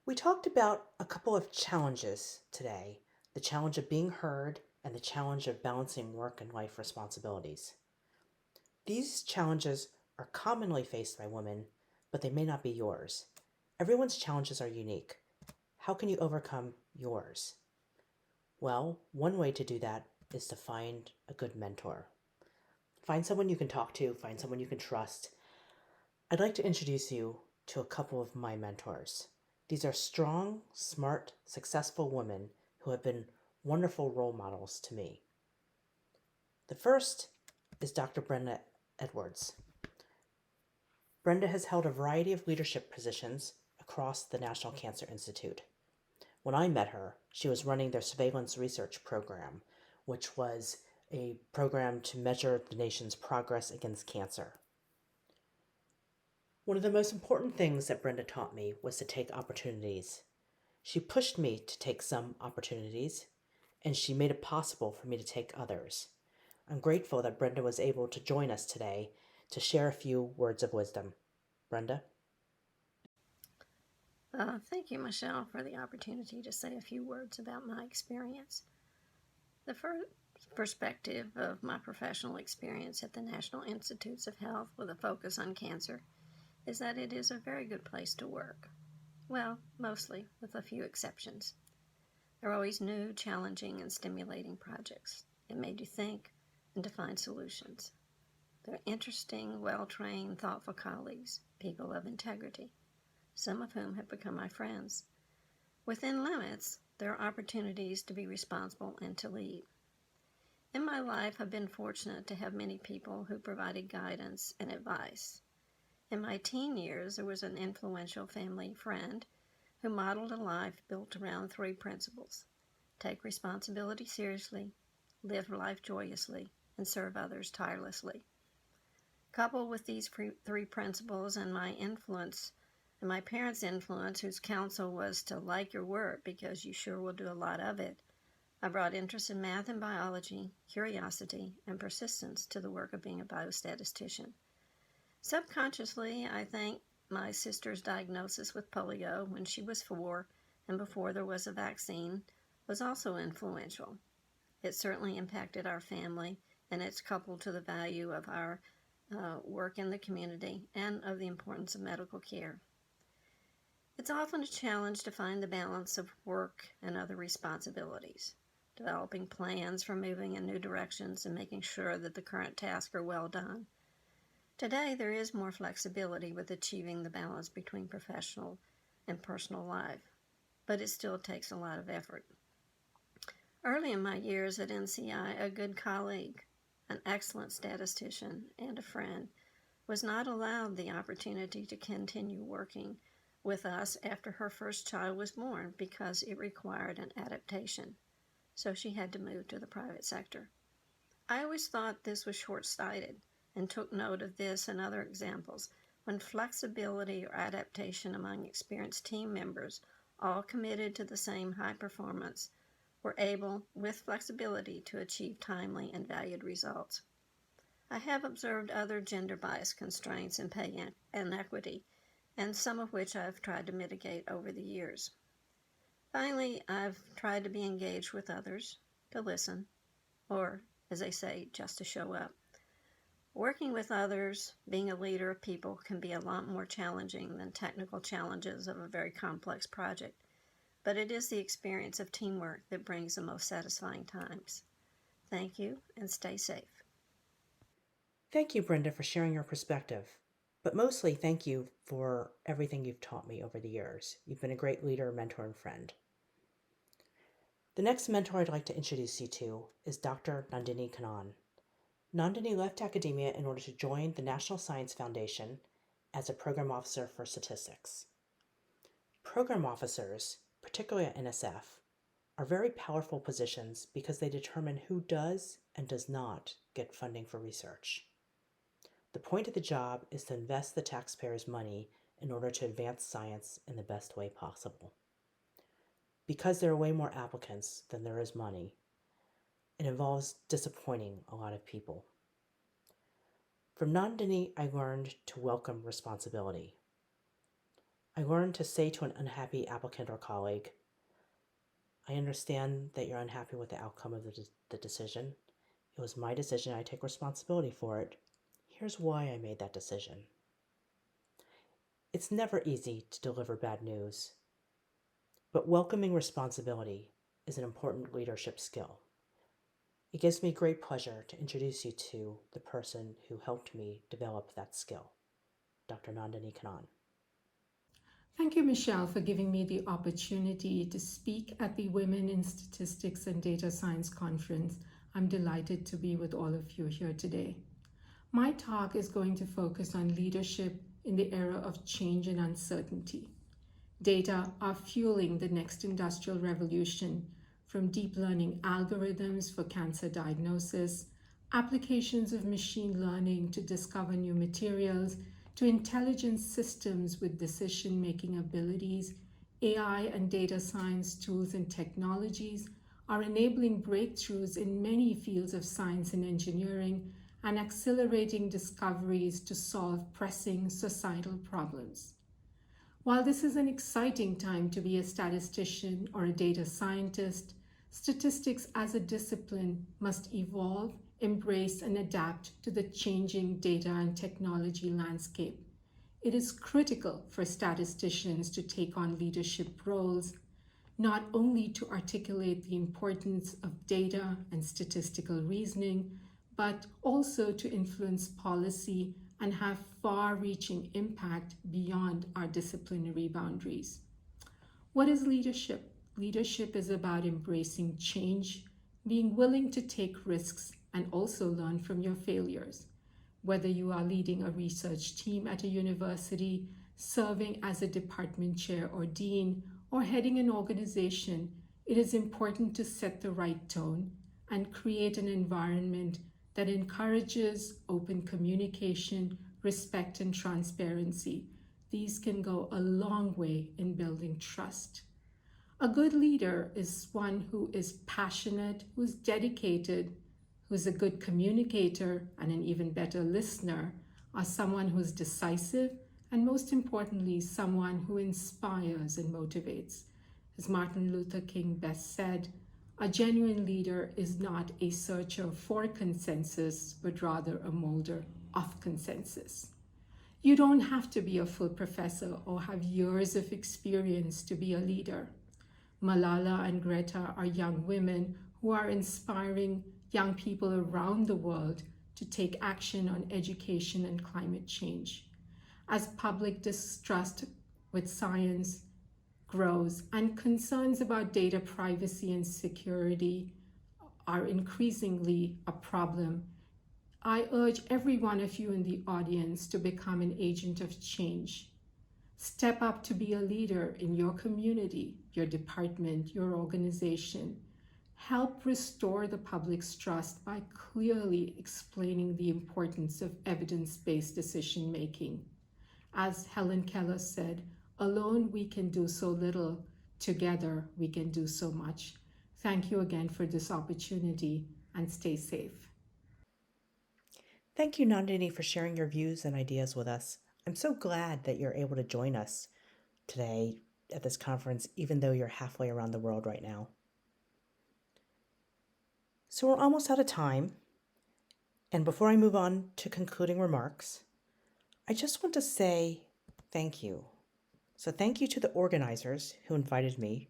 We talked about a couple of challenges today, the challenge of being heard and the challenge of balancing work and life responsibilities. These challenges are commonly faced by women, but they may not be yours. Everyone's challenges are unique. How can you overcome yours? Well, one way to do that is to find a good mentor. Find someone you can talk to, find someone you can trust. I'd like to introduce you to a couple of my mentors. These are strong, smart, successful women who have been wonderful role models to me. The first is Dr. Brenda Edwards. Brenda has held a variety of leadership positions across the National Cancer Institute. When I met her, she was running their surveillance research program, which was a program to measure the nation's progress against cancer. One of the most important things that Brenda taught me was to take opportunities. She pushed me to take some opportunities, and she made it possible for me to take others. I'm grateful that Brenda was able to join us today to share a few words of wisdom. Brenda? Thank you, Michelle, for the opportunity to say a few words about my experience. The first perspective of my professional experience at the National Institutes of Health with a focus on cancer is that it is a very good place to work. Well, mostly, with a few exceptions. There are always new, challenging, and stimulating projects. It made you think and to find solutions. There are interesting, well-trained, thoughtful colleagues, people of integrity, some of whom have become my friends. Within limits, there are opportunities to be responsible and to lead. In my life, I've been fortunate to have many people who provided guidance and advice. In my teen years, there was an influential family friend who modeled a life built around 3 principles: take responsibility seriously, live life joyously, and serve others tirelessly. Coupled with these 3 principles and my influence, and my parents' influence, whose counsel was to like your work because you sure will do a lot of it, I brought interest in math and biology, curiosity, and persistence to the work of being a biostatistician. Subconsciously, I think my sister's diagnosis with polio when she was 4 and before there was a vaccine was also influential. It certainly impacted our family, and it's coupled to the value of our work in the community and of the importance of medical care. It's often a challenge to find the balance of work and other responsibilities, developing plans for moving in new directions and making sure that the current tasks are well done. Today, there is more flexibility with achieving the balance between professional and personal life, but it still takes a lot of effort. Early in my years at NCI, a good colleague, an excellent statistician, and a friend was not allowed the opportunity to continue working with us after her first child was born because it required an adaptation, so she had to move to the private sector. I always thought this was short-sighted and took note of this and other examples when flexibility or adaptation among experienced team members, all committed to the same high performance, were able, with flexibility, to achieve timely and valued results. I have observed other gender-biased constraints in pay inequity, and some of which I've tried to mitigate over the years. Finally, I've tried to be engaged with others, to listen, or, as they say, just to show up. Working with others, being a leader of people, can be a lot more challenging than technical challenges of a very complex project, but it is the experience of teamwork that brings the most satisfying times. Thank you, and stay safe. Thank you, Brenda, for sharing your perspective. But mostly, thank you for everything you've taught me over the years. You've been a great leader, mentor, and friend. The next mentor I'd like to introduce you to is Dr. Nandini Kannan. Nandini left academia in order to join the National Science Foundation as a program officer for statistics. Program officers, particularly at NSF, are very powerful positions because they determine who does and does not get funding for research. The point of the job is to invest the taxpayers' money in order to advance science in the best way possible. Because there are way more applicants than there is money, it involves disappointing a lot of people. From Nandini, I learned to welcome responsibility. I learned to say to an unhappy applicant or colleague, I understand that you're unhappy with the outcome of the decision. It was my decision. I take responsibility for it. Here's why I made that decision. It's never easy to deliver bad news, but welcoming responsibility is an important leadership skill. It gives me great pleasure to introduce you to the person who helped me develop that skill, Dr. Nandini Kannan. Thank you, Michelle, for giving me the opportunity to speak at the Women in Statistics and Data Science Conference. I'm delighted to be with all of you here today. My talk is going to focus on leadership in the era of change and uncertainty. Data are fueling the next industrial revolution, from deep learning algorithms for cancer diagnosis, applications of machine learning to discover new materials, to intelligent systems with decision-making abilities. AI and data science tools and technologies are enabling breakthroughs in many fields of science and engineering and accelerating discoveries to solve pressing societal problems. While this is an exciting time to be a statistician or a data scientist, statistics as a discipline must evolve, embrace, and adapt to the changing data and technology landscape. It is critical for statisticians to take on leadership roles, not only to articulate the importance of data and statistical reasoning, but also to influence policy and have far-reaching impact beyond our disciplinary boundaries. What is leadership? Leadership is about embracing change, being willing to take risks, and also learn from your failures. Whether you are leading a research team at a university, serving as a department chair or dean, or heading an organization, it is important to set the right tone and create an environment that encourages open communication, respect, and transparency. These can go a long way in building trust. A good leader is one who is passionate, who's dedicated, who's a good communicator and an even better listener, or someone who's decisive, and most importantly, someone who inspires and motivates. As Martin Luther King best said, a genuine leader is not a searcher for consensus, but rather a molder of consensus. You don't have to be a full professor or have years of experience to be a leader. Malala and Greta are young women who are inspiring young people around the world to take action on education and climate change. As public distrust with science grows and concerns about data privacy and security are increasingly a problem, I urge every one of you in the audience to become an agent of change. Step up to be a leader in your community, your department, your organization. Help restore the public's trust by clearly explaining the importance of evidence-based decision-making. As Helen Keller said, alone we can do so little, together we can do so much. Thank you again for this opportunity, and stay safe. Thank you, Nandini, for sharing your views and ideas with us. I'm so glad that you're able to join us today at this conference, even though you're halfway around the world right now. So we're almost out of time. And before I move on to concluding remarks, I just want to say thank you. So thank you to the organizers who invited me.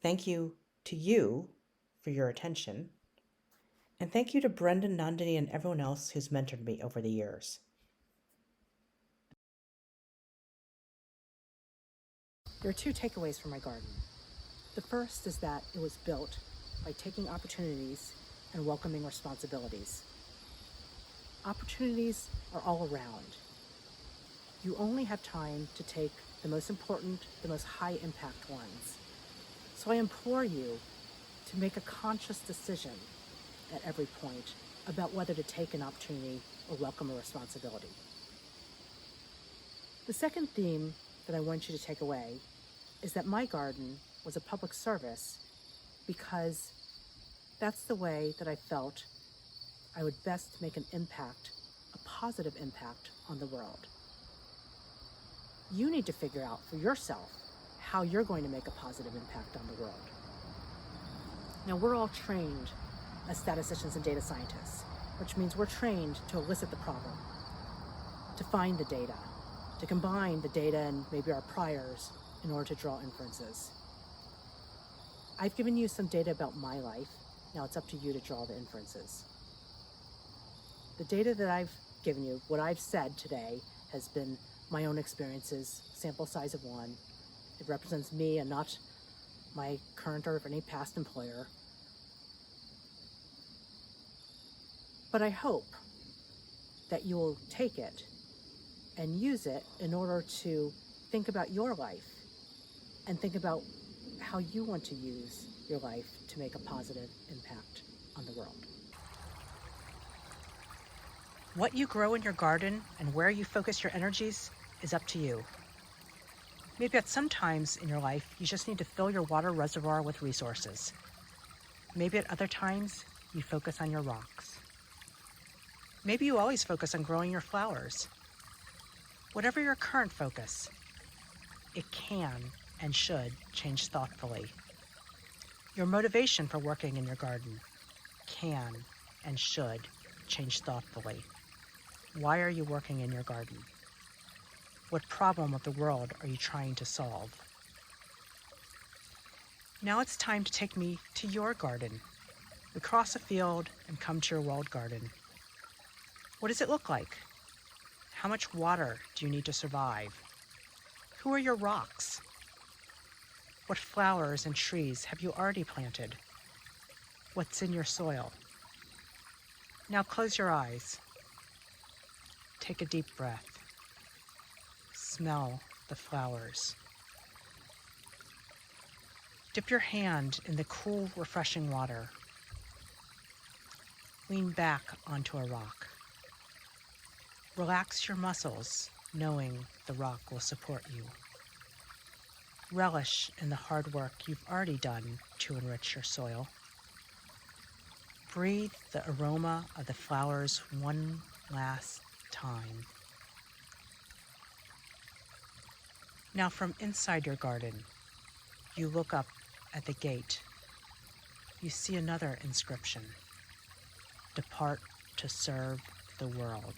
Thank you to you for your attention. And thank you to Brenda, Nandini, and everyone else who's mentored me over the years. There are two takeaways from my garden. The first is that it was built by taking opportunities and welcoming responsibilities. Opportunities are all around. You only have time to take the most important, the most high impact ones. So I implore you to make a conscious decision at every point about whether to take an opportunity or welcome a responsibility. The second theme that I want you to take away is that my garden was a public service because that's the way that I felt I would best make an impact, a positive impact on the world. You need to figure out for yourself how you're going to make a positive impact on the world. Now, we're all trained as statisticians and data scientists, which means we're trained to elicit the problem, to find the data, to combine the data and maybe our priors in order to draw inferences. I've given you some data about my life. Now it's up to you to draw the inferences. The data that I've given you, what I've said today, has been my own experiences, sample size of 1. It represents me and not my current or any past employer. But I hope that you will take it and use it in order to think about your life and think about how you want to use your life to make a positive impact on the world. What you grow in your garden and where you focus your energies is up to you. Maybe at some times in your life, you just need to fill your water reservoir with resources. Maybe at other times, you focus on your rocks. Maybe you always focus on growing your flowers. Whatever your current focus, it can and should change thoughtfully. Your motivation for working in your garden can and should change thoughtfully. Why are you working in your garden? What problem of the world are you trying to solve? Now it's time to take me to your garden. We cross a field and come to your walled garden. What does it look like? How much water do you need to survive? Who are your rocks? What flowers and trees have you already planted? What's in your soil? Now close your eyes. Take a deep breath. Smell the flowers. Dip your hand in the cool, refreshing water. Lean back onto a rock. Relax your muscles, knowing the rock will support you. Relish in the hard work you've already done to enrich your soil. Breathe the aroma of the flowers one last time. Now from inside your garden, you look up at the gate. You see another inscription. Depart to serve the world.